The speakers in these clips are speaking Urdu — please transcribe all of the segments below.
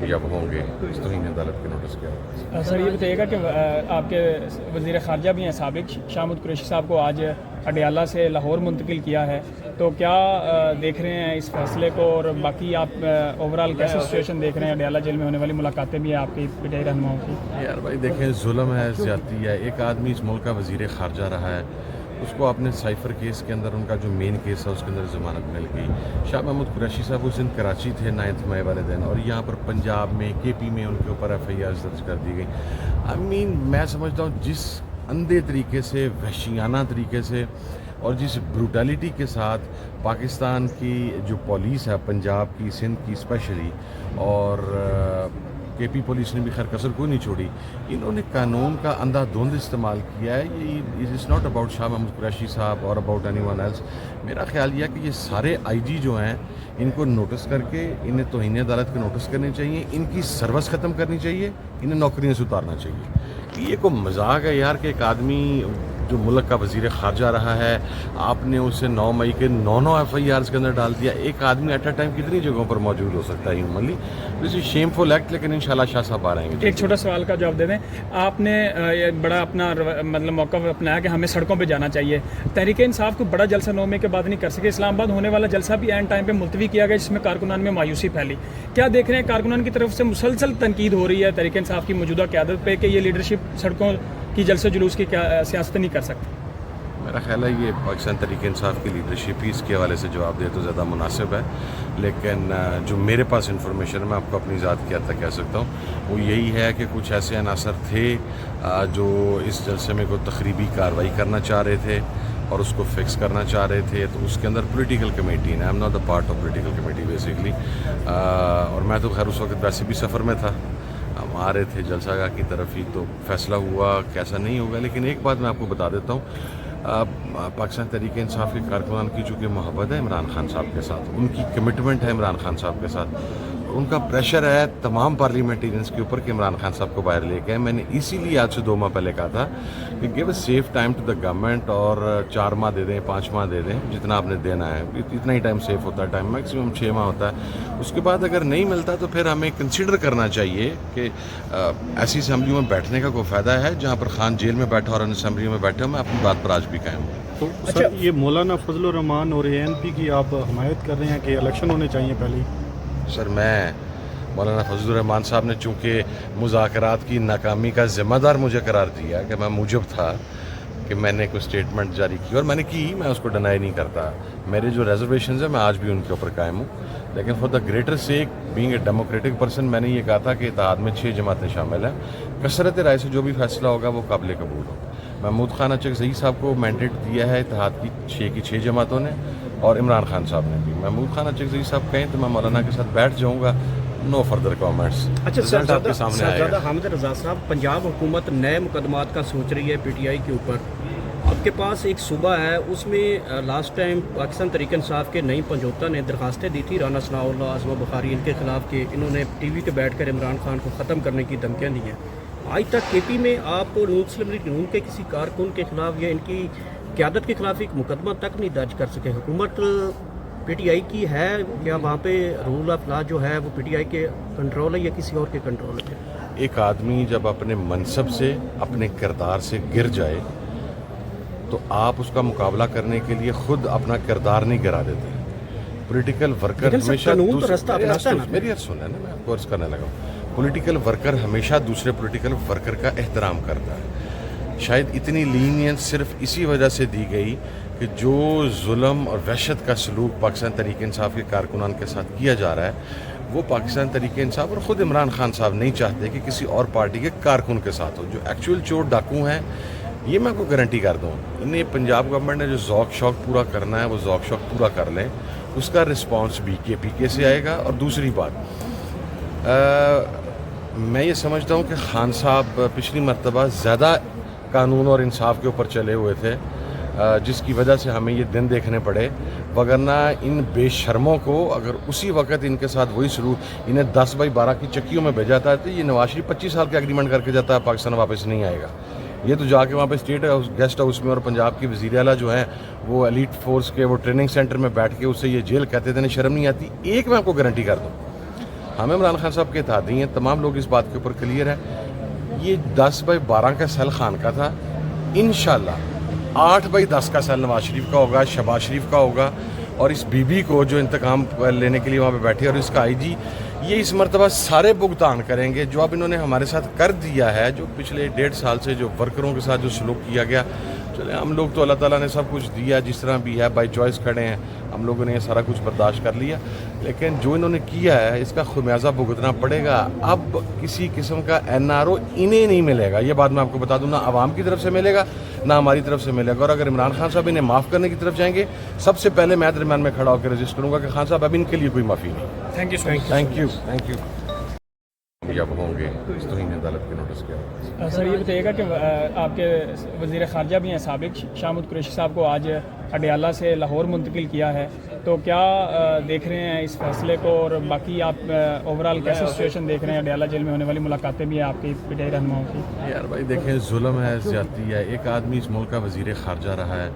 جب ہوں گے توہین عدالت کے نوٹس کیا ہوگا. سر یہ بتائیے گا کہ آپ کے وزیر خارجہ بھی ہیں سابق شاہ محمود قریشی صاحب کو آج اڈیالہ سے لاہور منتقل کیا ہے، تو کیا دیکھ رہے ہیں اس فیصلے کو، اور باقی آپ اوورال کیسے سچویشن دیکھ رہے ہیں؟ اڈیالہ جیل میں ہونے والی ملاقاتیں بھی ہیں آپ کی پی ٹی آئی رہنماؤں کی. یار بھائی دیکھیں، ظلم ہے، زیادتی ہے. ایک آدمی اس ملک کا وزیر خارجہ رہا ہے، اس کو اپنے سائفر کیس کے اندر، ان کا جو مین کیس ہے اس کے اندر ضمانت مل گئی. شاہ محمود قریشی صاحب اس دن کراچی تھے 9 مئی والے دن، اور یہاں پر پنجاب میں کے پی میں ان کے اوپر ایف آئی آر درج کر دی گئی. میں سمجھتا ہوں جس اندھے طریقے سے، وحشیانہ طریقے سے اور جس بروٹیلٹی کے ساتھ پاکستان کی جو پولیس ہے، پنجاب کی، سندھ کی اسپیشلی، اور کے پی پولیس نے بھی خیر کسر کوئی نہیں چھوڑی، انہوں نے قانون کا اندھا دھند استعمال کیا ہے. یہ is not about Shah Mahmood Qureshi صاحب اور اباؤٹ اینی ون ایلس. میرا خیال یہ ہے کہ یہ سارے آئی جی جو ہیں ان کو نوٹس کر کے انہیں توہین عدالت کے نوٹس کرنے چاہیے، ان کی سروس ختم کرنی چاہیے، انہیں نوکریوں سے اتارنا چاہیے. یہ کوئی مذاق ہے یار کہ ایک آدمی جو ملک کا وزیر خارجہ رہا ہے، آپ نے اسے 9 مئی کے 9 ایف آئی آرز کے اندر ڈال دیا. ایک آدمی ایٹ اے ٹائم کتنی جگہوں پر موجود ہو سکتا ہے ہیومنلی؟ دس از شیم فل ایکٹ. لیکن انشاءاللہ شاہ صاحب آ رہے ہیں. ایک چھوٹا سوال کا جواب دے دیں. آپ نے بڑا اپنا مطلب موقف اپنایا کہ ہمیں سڑکوں پہ جانا چاہیے. تحریک انصاف کو بڑا جلسہ 9 مئی کے بعد نہیں کر سکے. اسلام آباد ہونے والا جلسہ بھی اینڈ ٹائم پہ ملتوی کیا گیا، جس میں کارکنان میں مایوسی پھیلی. کیا دیکھ رہے ہیں کارکنان کی طرف سے مسلسل تنقید ہو رہی ہے تحریک انصاف کی موجودہ قیادت پہ کہ یہ لیڈرشپ سڑکوں کی جلسے جلوس کی سیاست نہیں کر سکتی؟ میرا خیال ہے یہ پاکستان تحریک انصاف کی لیڈرشپ ہی اس کے حوالے سے جواب دے تو زیادہ مناسب ہے. لیکن جو میرے پاس انفارمیشن ہے، میں آپ کو اپنی ذات کی حد تک کہہ سکتا ہوں، وہ یہی ہے کہ کچھ ایسے عناصر تھے جو اس جلسے میں کوئی تخریبی کارروائی کرنا چاہ رہے تھے اور اس کو فکس کرنا چاہ رہے تھے. تو اس کے اندر پولیٹیکل کمیٹی ہے، I am not the part of political committee basically. اور میں تو خیر اس وقت ویسے بھی سفر میں تھا، ہم آ رہے تھے جلسہ گاہ کی طرف ہی، تو فیصلہ ہوا کیسا نہیں ہوگا. لیکن ایک بات میں آپ کو بتا دیتا ہوں، پاکستان تحریک انصاف کے کارکنان کی چونکہ محبت ہے عمران خان صاحب کے ساتھ، ان کی کمٹمنٹ ہے عمران خان صاحب کے ساتھ، ان کا پریشر ہے تمام پارلیمنٹیرینس کے اوپر کہ عمران خان صاحب کو باہر لے کے آئے. میں نے اسی لیے آج سے 2 ماہ پہلے کہا تھا کہ give a safe time to the government, اور 4 ماہ دے دیں، 5 ماہ دے دیں، جتنا آپ نے دینا ہے. اتنا ہی ٹائم سیف ہوتا ہے، ٹائم میکسیمم 6 ماہ ہوتا ہے. اس کے بعد اگر نہیں ملتا تو پھر ہمیں کنسیڈر کرنا چاہیے کہ ایسی اسمبلیوں میں بیٹھنے کا کوئی فائدہ ہے جہاں پر خان جیل میں بیٹھا اور ان اسمبلیوں میں بیٹھے. میں اپنی بات پر آج بھی قائم ہوں. تو سر یہ مولانا فضل الرحمان اور اے این پی کی آپ حمایت کر رہے ہیں کہ الیکشن ہونے چاہیے پہلے ہی؟ سر میں مولانا فضل الرحمان صاحب نے چونکہ مذاکرات کی ناکامی کا ذمہ دار مجھے قرار دیا کہ میں موجب تھا کہ میں نے کوئی اسٹیٹمنٹ جاری کی، اور میں نے کی، میں اس کو ڈینائی نہیں کرتا. میرے جو ریزرویشنز ہیں میں آج بھی ان کے اوپر قائم ہوں. لیکن for the greater sake being a democratic person میں نے یہ کہا تھا کہ اتحاد میں 6 جماعتیں شامل ہیں، کثرت رائے سے جو بھی فیصلہ ہوگا وہ قابل قبول ہو. محمود خان اچکزئی صاحب کو مینڈیٹ دیا ہے اتحاد کی 6 جماعتوں نے، اور عمران خان صاحب نے بھی. محمود خان اچکزئی صاحب کہیں تو میں مولانا کے ساتھ بیٹھ جاؤں گا. نو فردر کامنٹس. اچھا شہزادہ حامد رضا صاحب، پنجاب حکومت نئے مقدمات کا سوچ رہی ہے پی ٹی آئی کے اوپر. آپ کے پاس ایک صوبہ ہے، اس میں لاسٹ ٹائم پاکستان تحریک انصاف کے نئی پنجوتا نے درخواستیں دی تھی رانا ثناء اللہ، عظمہ بخاری، ان کے خلاف کہ انہوں نے ٹی وی پہ بیٹھ کر عمران خان کو ختم کرنے کی دھمکیاں دی ہیں. آج تک کے پی میں آپ مسلم لیگ نون کے کسی کارکن کے خلاف یا ان کی قیادت کے خلاف ایک مقدمہ تک نہیں درج کر سکے. حکومت پی ٹی آئی کی ہے یا وہاں پہ رول آف لا جو ہے وہ پی ٹی آئی کے کنٹرول ہے یا کسی اور کے کنٹرول ہے؟ ایک آدمی جب اپنے منصب سے، اپنے کردار سے گر جائے تو آپ اس کا مقابلہ کرنے کے لیے خود اپنا کردار نہیں گرا دیتے. پولیٹیکل ورکر ہمیشہ میری عرض سنیں نا، میں آپ کو عرض کرنے لگا ہوں. پولیٹیکل ورکر ہمیشہ دوسرے پولیٹیکل ورکر کا احترام کرتا ہے. شاید اتنی لینینس صرف اسی وجہ سے دی گئی کہ جو ظلم اور وحشت کا سلوک پاکستان تحریک انصاف کے کارکنان کے ساتھ کیا جا رہا ہے وہ پاکستان تحریک انصاف اور خود عمران خان صاحب نہیں چاہتے کہ کسی اور پارٹی کے کارکن کے ساتھ ہو. جو ایکچوئل چور ڈاکو ہیں، یہ میں کو گارنٹی کر دوں، انہیں پنجاب گورنمنٹ نے جو ذوق شوق پورا کرنا ہے وہ ذوق شوق پورا کر لیں. اس کا رسپانس بھی کے پی کے سے آئے گا. اور دوسری بات، میں یہ سمجھتا ہوں کہ خان صاحب پچھلی مرتبہ زیادہ قانون اور انصاف کے اوپر چلے ہوئے تھے، جس کی وجہ سے ہمیں یہ دن دیکھنے پڑے. وگرنہ ان بے شرموں کو اگر اسی وقت ان کے ساتھ وہی سلوک، انہیں 10/12 کی چکیوں میں بھیجا تھا تو یہ نواز شریف 25 سال کے ایگریمنٹ کر کے جاتا ہے پاکستان واپس نہیں آئے گا. یہ تو جا کے وہاں پہ اسٹیٹ گیسٹ ہاؤس میں، اور پنجاب کی وزیر اعلیٰ جو ہیں وہ ایلیٹ فورس کے وہ ٹریننگ سینٹر میں بیٹھ کے اسے یہ جیل کہتے تھے، شرم نہیں آتی. ایک میں آپ کو گارنٹی کر دوں، ہم عمران خان صاحب کے اتحادی ہیں, تمام لوگ اس بات کے اوپر کلیئر ہے. یہ 10/12 کا سیل خان کا تھا, انشاءاللہ 8/10 کا سیل نواز شریف کا ہوگا, شہباز شریف کا ہوگا. اور اس بی بی کو جو انتقام لینے کے لیے وہاں پہ بیٹھے, اور اس کا آئی جی, یہ اس مرتبہ سارے بھگتان کریں گے جو اب انہوں نے ہمارے ساتھ کر دیا ہے, جو پچھلے 1.5 سال سے جو ورکروں کے ساتھ جو سلوک کیا گیا. چلیں ہم لوگ تو اللہ تعالیٰ نے سب کچھ دیا, جس طرح بھی ہے بائی چوائس کھڑے ہیں, ہم لوگوں نے یہ سارا کچھ برداشت کر لیا, لیکن جو انہوں نے کیا ہے اس کا خمیازہ بھگتنا پڑے گا. اب کسی قسم کا NRO انہیں نہیں ملے گا, یہ بات میں آپ کو بتا دوں, نہ عوام کی طرف سے ملے گا نہ ہماری طرف سے ملے گا. اور اگر عمران خان صاحب انہیں معاف کرنے کی طرف جائیں گے, سب سے پہلے میں درمیان میں کھڑا ہو کے رجسٹ کروں گا کہ خان صاحب اب ان کے لیے کوئی معافی نہیں. Thank you so much. Thank you. اب ہوں گے توہین عدالت کے نوٹس کیا. سر یہ بتائیے گا کہ آپ کے وزیر خارجہ بھی ہیں سابق, شاہمود قریشی صاحب کو آج اڈیالہ سے لاہور منتقل کیا ہے, تو کیا دیکھ رہے ہیں اس فیصلے کو, اور باقی آپ اوورال کیسے سچویشن دیکھ رہے ہیں؟ اڈیالہ جیل میں ہونے والی ملاقاتیں بھی ہیں آپ کی پی ٹی آئی رہنماؤں کی. یار بھائی دیکھیں, ظلم ہے, زیادتی ہے. ایک آدمی اس ملک کا وزیر خارجہ رہا ہے,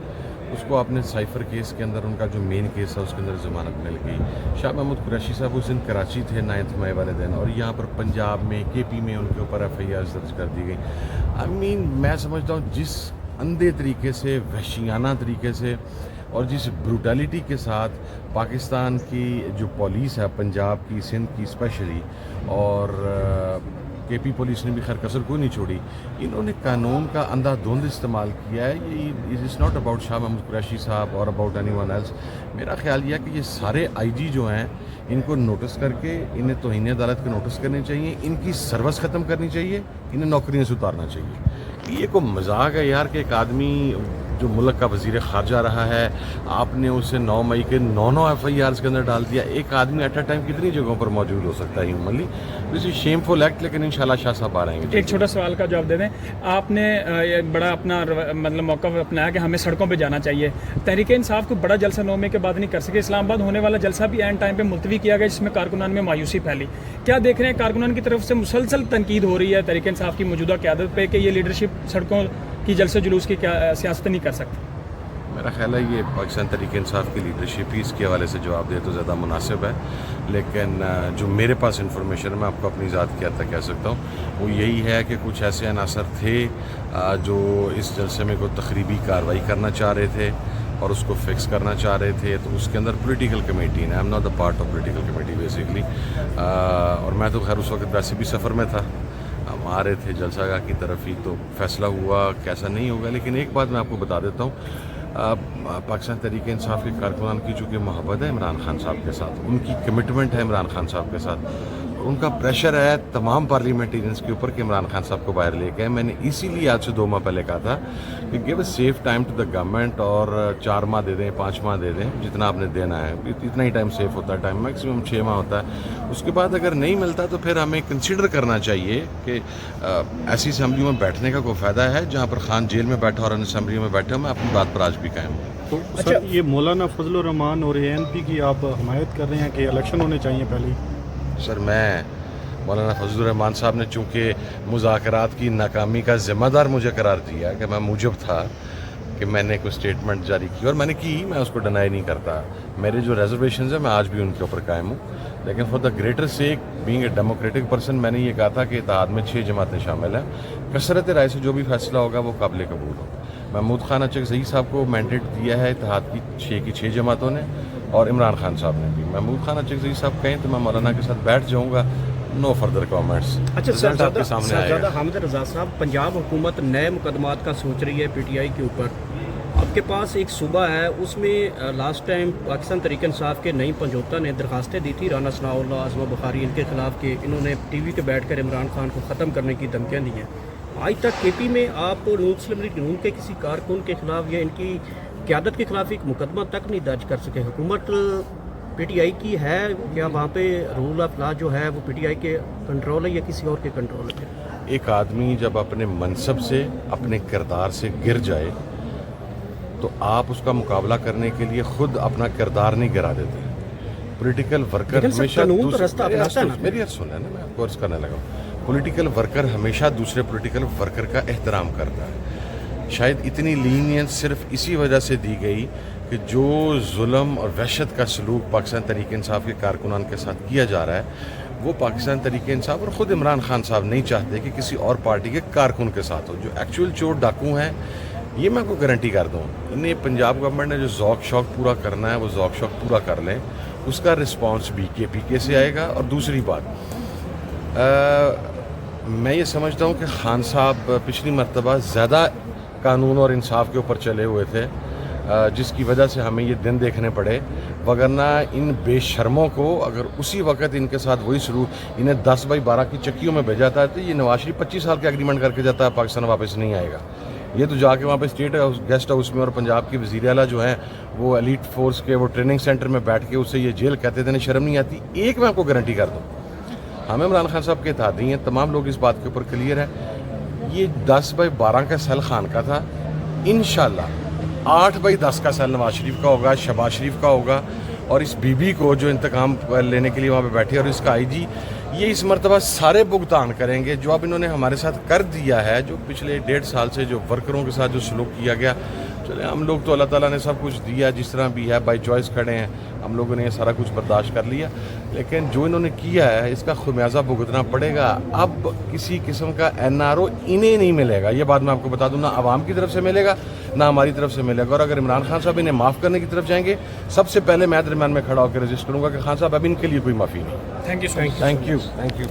اس کو آپ نے سائفر کیس کے اندر, ان کا جو مین کیس ہے اس کے اندر ضمانت مل گئی. شاہ محمود قریشی صاحب اس دن کراچی تھے 9 مئی والے دن, اور یہاں پر پنجاب میں KP میں ان کے اوپر FIR درج کر دی گئی. میں سمجھتا ہوں جس اندھے طریقے سے, وحشیانہ طریقے سے, اور جس بروٹیلٹی کے ساتھ پاکستان کی جو پولیس ہے, پنجاب کی, سندھ کی اسپیشلی, اور KP پولیس نے بھی خیر کسر کوئی نہیں چھوڑی, انہوں نے قانون کا اندھا دھند استعمال کیا ہے. یہ is not about Shah Mahmood Qureshi صاحب اور اباؤٹ اینی ون ایلس. میرا خیال یہ ہے کہ یہ سارے IG جو ہیں ان کو نوٹس کر کے انہیں توہین عدالت کے نوٹس کرنے چاہیے, ان کی سروس ختم کرنی چاہیے, انہیں نوکریوں سے اتارنا چاہیے. یہ کوئی مذاق ہے یار کہ ایک آدمی جو ملک کا وزیر خارجہ رہا ہے, آپ نے اسے 9 مئی کے 9 FIRs کے اندر ڈال دیا. ایک آدمی ایٹ اے ٹائم کتنی جگہوں پر موجود ہو سکتا ہے ہیومنلی؟ دس از شیم فل ایکٹ, لیکن انشاءاللہ شاہ صاحب آ رہے ہیں. ایک چھوٹا سوال کا جواب دے دیں. آپ نے بڑا اپنا مطلب موقف اپنایا کہ ہمیں سڑکوں پہ جانا چاہیے. تحریک انصاف کو بڑا جلسہ 9 مئی کے بعد نہیں کر سکے. اسلام آباد ہونے والا جلسہ بھی اینڈ ٹائم پہ ملتوی کیا گیا, جس میں کارکنان میں مایوسی پھیلی. کیا دیکھ رہے ہیں کارکنان کی طرف سے مسلسل تنقید ہو رہی ہے تحریک انصاف کی موجودہ قیادت پہ کہ یہ لیڈرشپ سڑکوں کی جلسے جلوس کی سیاست نہیں کر سکتی؟ میرا خیال ہے یہ پاکستان تحریک انصاف کی لیڈرشپ ہی اس کے حوالے سے جواب دے تو زیادہ مناسب ہے, لیکن جو میرے پاس انفارمیشن ہے, میں آپ کو اپنی ذات کی حد تک کہہ سکتا ہوں, وہ یہی ہے کہ کچھ ایسے عناصر تھے جو اس جلسے میں کوئی تخریبی کارروائی کرنا چاہ رہے تھے اور اس کو فکس کرنا چاہ رہے تھے. تو اس کے اندر پولیٹیکل کمیٹی نے, I am not the part of political committee basically, اور میں تو خیر اس وقت ویسے بھی سفر میں تھا, ہم آ رہے تھے جلسہ گاہ کی طرف ہی, تو فیصلہ ہوا کیسا نہیں ہوگا. لیکن ایک بات میں آپ کو بتا دیتا ہوں, پاکستان تحریک انصاف کے کارکنان کی چونکہ محبت ہے عمران خان صاحب کے ساتھ, ان کی کمٹمنٹ ہے عمران خان صاحب کے ساتھ, ان کا پریشر ہے تمام پارلیمنٹیرینس کے اوپر کہ عمران خان صاحب کو باہر لے کے آئے. میں نے اسی لیے آج سے 2 ماہ پہلے کہا تھا کہ give a safe time to the government, اور 4 ماہ دے دیں, 5 ماہ دے دیں, جتنا آپ نے دینا ہے اتنا ہی ٹائم سیف ہوتا ہے. ٹائم میکسیمم 6 ماہ ہوتا ہے. اس کے بعد اگر نہیں ملتا تو پھر ہمیں کنسیڈر کرنا چاہیے کہ ایسی اسمبلیوں میں بیٹھنے کا کوئی فائدہ ہے جہاں پر خان جیل میں بیٹھا اور ان اسمبلیوں میں بیٹھا. میں اپنی بات پر آج بھی قائم ہوں. تو سر یہ مولانا فضل الرحمان اور ANP کی آپ حمایت کر رہے ہیں کہ الیکشن ہونے چاہیے پہلے؟ سر میں مولانا فضل الرحمان صاحب نے چونکہ مذاکرات کی ناکامی کا ذمہ دار مجھے قرار دیا کہ میں موجب تھا کہ میں نے کوئی اسٹیٹمنٹ جاری کی, اور میں نے کی, میں اس کو ڈینائی نہیں کرتا. میرے جو ریزرویشنز ہیں میں آج بھی ان کے اوپر قائم ہوں, لیکن for the greater sake being a democratic person میں نے یہ کہا تھا کہ اتحاد میں 6 جماعتیں شامل ہیں, کثرت رائے سے جو بھی فیصلہ ہوگا وہ قابل قبول ہو. محمود خان اچکزئی صاحب کو مینڈیٹ دیا ہے اتحاد کی 6 جماعتوں نے, اور عمران خان صاحب نے بھی. محمود خان اچکزئی صاحب کہیں تو میں مولانا کے ساتھ بیٹھ جاؤں گا, نو فردر کامنٹس. اچھا سامنے سرزادہ حامد رضا صاحب, پنجاب حکومت نئے مقدمات کا سوچ رہی ہے PTI کے اوپر. آپ کے پاس ایک صوبہ ہے, اس میں لاسٹ ٹائم پاکستان تحریک انصاف کے نئی پنجوتا نے درخواستیں دی تھی رانا ثناء اللہ, عظمہ بخاری, ان کے خلاف کہ انہوں نے TV پہ بیٹھ کر عمران خان کو ختم کرنے کی دھمکیاں دی ہیں. آج تک KP میں آپ مسلم لیگ نون کے کسی کارکن کے خلاف یا ان کی قیادت کے خلاف ایک مقدمہ تک نہیں درج کر سکے. حکومت PTI کی ہے کیا وہاں پہ رول آف لا جو ہے وہ PTI کے کنٹرول ہے یا کسی اور کے کنٹرول ہے؟ ایک آدمی جب اپنے منصب سے, اپنے کردار سے گر جائے تو آپ اس کا مقابلہ کرنے کے لیے خود اپنا کردار نہیں گرا دیتے. پولیٹیکل ورکر ہمیشہ میری بات سنیں نا, میں آپ کو عرض کرنے لگا ہوں. پولیٹیکل ورکر ہمیشہ دوسرے پولیٹیکل ورکر کا احترام کرتا ہے. شاید اتنی لینینس صرف اسی وجہ سے دی گئی کہ جو ظلم اور وحشت کا سلوک پاکستان تحریک انصاف کے کارکنان کے ساتھ کیا جا رہا ہے وہ پاکستان تحریک انصاف اور خود عمران خان صاحب نہیں چاہتے کہ کسی اور پارٹی کے کارکن کے ساتھ ہو. جو ایکچوئل چور ڈاکو ہیں یہ میں آپ کو گارنٹی کر دوں, انہیں پنجاب گورنمنٹ نے جو ذوق شوق پورا کرنا ہے وہ ذوق شوق پورا کر لیں, اس کا رسپانس پی کے سے آئے گا. اور دوسری بات, میں یہ سمجھتا ہوں کہ خان صاحب پچھلی مرتبہ زیادہ قانون اور انصاف کے اوپر چلے ہوئے تھے, جس کی وجہ سے ہمیں یہ دن دیکھنے پڑے, وگرنہ ان بے شرموں کو اگر اسی وقت ان کے ساتھ وہی انہیں 10/12 کی چکیوں میں بھیجا تھا تو یہ نواز شریف 25 سال کا ایگریمنٹ کر کے جاتا ہے پاکستان واپس نہیں آئے گا. یہ تو جا کے وہاں پہ اسٹیٹ گیسٹ ہاؤس میں اور پنجاب کی وزیر اعلیٰ جو ہیں وہ ایلیٹ فورس کے وہ ٹریننگ سینٹر میں بیٹھ کے اسے یہ جیل کہتے تھے, شرم نہیں آتی. ایک میں آپ کو گارنٹی کر دوں, ہمیں عمران خان صاحب کے اتحادی ہیں, تمام لوگ اس بات کے اوپر کلیئر ہے, یہ 10/12 کا سیل خان کا تھا. انشاءاللہ 8/10 کا سیل نواز شریف کا ہوگا, شہباز شریف کا ہوگا, اور اس بی بی کو جو انتقام لینے کے لیے وہاں پہ بیٹھے, اور اس کا آئی جی, یہ اس مرتبہ سارے بھگتان کریں گے جو اب انہوں نے ہمارے ساتھ کر دیا ہے, جو پچھلے 1.5 سال سے جو ورکروں کے ساتھ جو سلوک کیا گیا. چلے ہم لوگ تو اللہ تعالیٰ نے سب کچھ دیا, جس طرح بھی ہے بائی چوائس کھڑے ہیں, ہم لوگوں نے یہ سارا کچھ برداشت کر لیا, لیکن جو انہوں نے کیا ہے اس کا خمیازہ بھگتنا پڑے گا. اب کسی قسم کا NRO انہیں نہیں ملے گا, یہ بات میں آپ کو بتا دوں, نہ عوام کی طرف سے ملے گا نہ ہماری طرف سے ملے گا. اور اگر عمران خان صاحب انہیں معاف کرنے کی طرف جائیں گے, سب سے پہلے میں درمیان میں کھڑا ہو کے رجسٹ کروں گا کہ خان صاحب اب ان کے لیے کوئی معافی نہیں. Thank you so much. Thank you.